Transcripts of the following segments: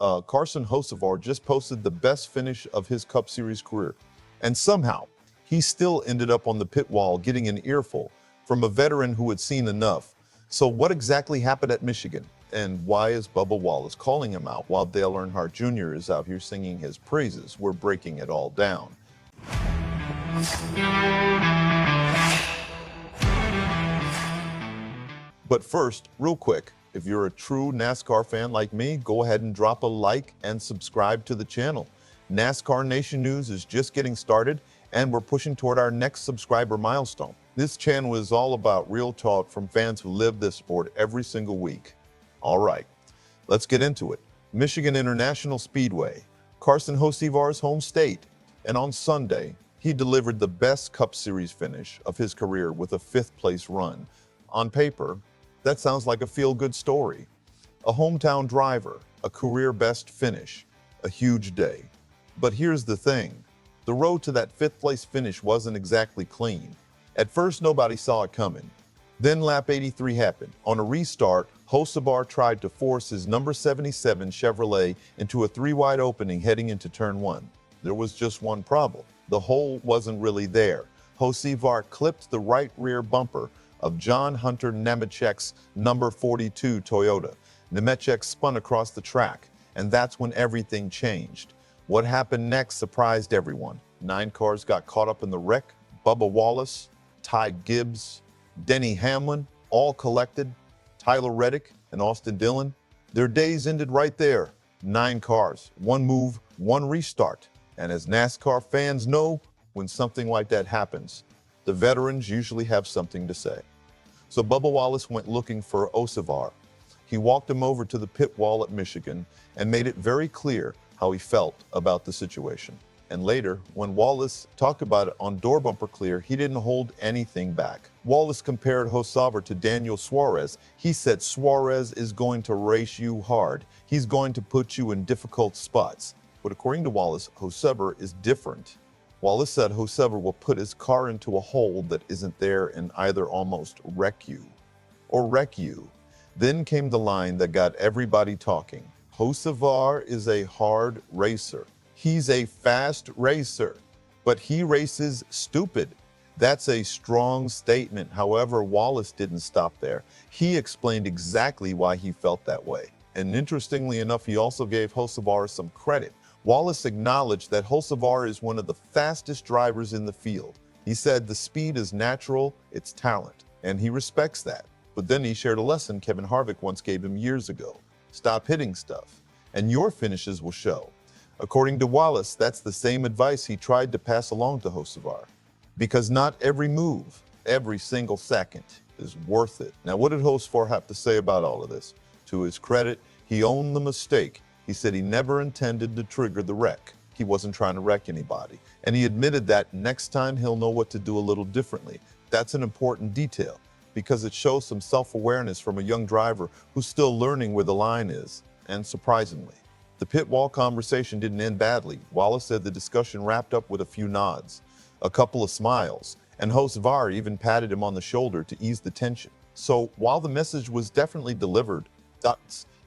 Carson Hocevar just posted the best finish of his Cup Series career. And somehow, he still ended up on the pit wall getting an earful from a veteran who had seen enough. So what exactly happened at Michigan? And why is Bubba Wallace calling him out while Dale Earnhardt Jr. is out here singing his praises? We're breaking it all down. But first, real quick, if you're a true NASCAR fan like me, go ahead and drop a like and subscribe to the channel. NASCAR Nation News is just getting started, and we're pushing toward our next subscriber milestone. This channel is all about real talk from fans who live this sport every single week. All right, let's get into it. Michigan International Speedway, Carson Hocevar's home state, and on Sunday, he delivered the best Cup Series finish of his career with a fifth-place run. On paper, that sounds like a feel-good story. A hometown driver, a career-best finish, a huge day. But here's the thing. The road to that fifth-place finish wasn't exactly clean. At first, nobody saw it coming. Then lap 83 happened. On a restart, Hocevar tried to force his number 77 Chevrolet into a three-wide opening heading into turn one. There was just one problem. The hole wasn't really there. Hocevar clipped the right rear bumper of John Hunter Nemechek's number 42 Toyota. Nemechek spun across the track, and that's when everything changed. What happened next surprised everyone. 9 cars got caught up in the wreck. Bubba Wallace, Ty Gibbs, Denny Hamlin, all collected. Tyler Reddick and Austin Dillon. Their days ended right there. 9 cars, one move, one restart. And as NASCAR fans know, when something like that happens, the veterans usually have something to say. So Bubba Wallace went looking for Hocevar. He walked him over to the pit wall at Michigan and made it very clear how he felt about the situation. And later, when Wallace talked about it on Door Bumper Clear, he didn't hold anything back. Wallace compared Hocevar to Daniel Suarez. He said, Suarez is going to race you hard. He's going to put you in difficult spots. But according to Wallace, Hocevar is different. Wallace said Hocevar will put his car into a hole that isn't there and either almost wreck you or wreck you. Then came the line that got everybody talking. Hocevar is a hard racer. He's a fast racer, but he races stupid. That's a strong statement. However, Wallace didn't stop there. He explained exactly why he felt that way. And interestingly enough, he also gave Hocevar some credit. Wallace acknowledged that Hocevar is one of the fastest drivers in the field. He said the speed is natural, it's talent, and he respects that. But then he shared a lesson Kevin Harvick once gave him years ago. Stop hitting stuff, and your finishes will show. According to Wallace, that's the same advice he tried to pass along to Hocevar. Because not every move, every single second, is worth it. Now, what did Hocevar have to say about all of this? To his credit, he owned the mistake. He said he never intended to trigger the wreck. He wasn't trying to wreck anybody. And he admitted that next time he'll know what to do a little differently. That's an important detail because it shows some self-awareness from a young driver who's still learning where the line is. And surprisingly, the pit wall conversation didn't end badly. Wallace said the discussion wrapped up with a few nods, a couple of smiles, and Hocevar even patted him on the shoulder to ease the tension. So while the message was definitely delivered,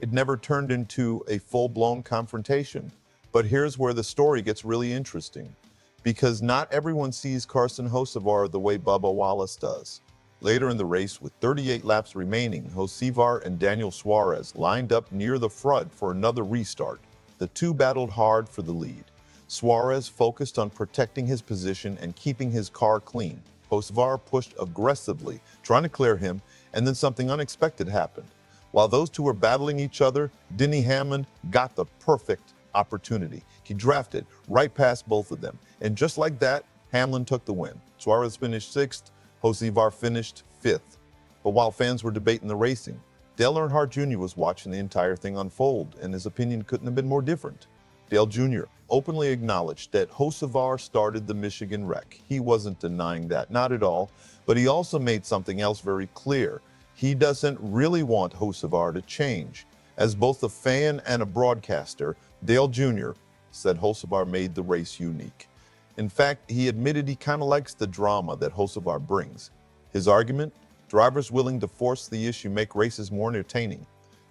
it never turned into a full-blown confrontation. But here's where the story gets really interesting, because not everyone sees Carson Hocevar the way Bubba Wallace does. Later in the race, with 38 laps remaining, Hocevar and Daniel Suarez lined up near the front for another restart. The two battled hard for the lead. Suarez focused on protecting his position and keeping his car clean. Hocevar pushed aggressively, trying to clear him, and then something unexpected happened. While those two were battling each other, Denny Hamlin got the perfect opportunity. He drafted right past both of them. And just like that, Hamlin took the win. Suarez finished 6th, Hocevar finished 5th. But while fans were debating the racing, Dale Earnhardt Jr. was watching the entire thing unfold, and his opinion couldn't have been more different. Dale Jr. openly acknowledged that Hocevar started the Michigan wreck. He wasn't denying that, not at all, but he also made something else very clear. He doesn't really want Hocevar to change. As both a fan and a broadcaster, Dale Jr. said Hocevar made the race unique. In fact, he admitted he kind of likes the drama that Hocevar brings. His argument? Drivers willing to force the issue make races more entertaining,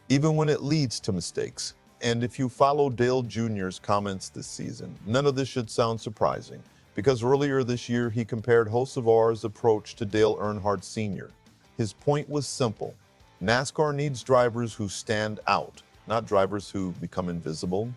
even when it leads to mistakes. And if you follow Dale Jr.'s comments this season, none of this should sound surprising, because earlier this year he compared Hocevar's approach to Dale Earnhardt Sr. His point was simple: NASCAR needs drivers who stand out, not drivers who become invisible.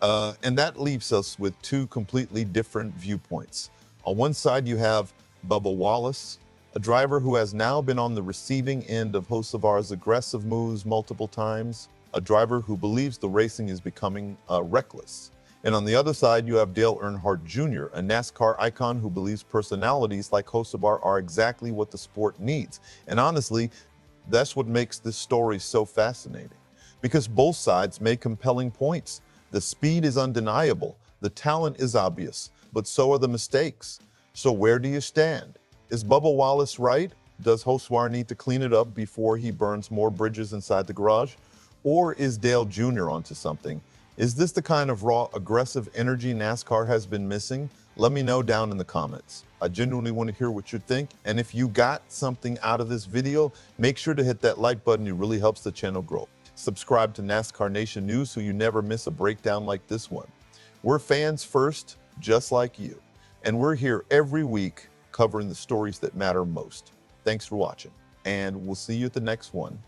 And that leaves us with two completely different viewpoints. On one side, you have Bubba Wallace, a driver who has now been on the receiving end of Hocevar's aggressive moves multiple times, a driver who believes the racing is becoming reckless. And on the other side, you have Dale Earnhardt Jr., a NASCAR icon who believes personalities like Hocevar are exactly what the sport needs. And honestly, that's what makes this story so fascinating, because both sides make compelling points. The speed is undeniable, the talent is obvious, but so are the mistakes. So where do you stand? Is Bubba Wallace right? Does Hocevar need to clean it up before he burns more bridges inside the garage? Or is Dale Jr. onto something? Is this the kind of raw, aggressive energy NASCAR has been missing? Let me know down in the comments. I genuinely want to hear what you think. And if you got something out of this video, make sure to hit that like button. It really helps the channel grow. Subscribe to NASCAR Nation News so you never miss a breakdown like this one. We're fans first, just like you. And we're here every week covering the stories that matter most. Thanks for watching, and we'll see you at the next one.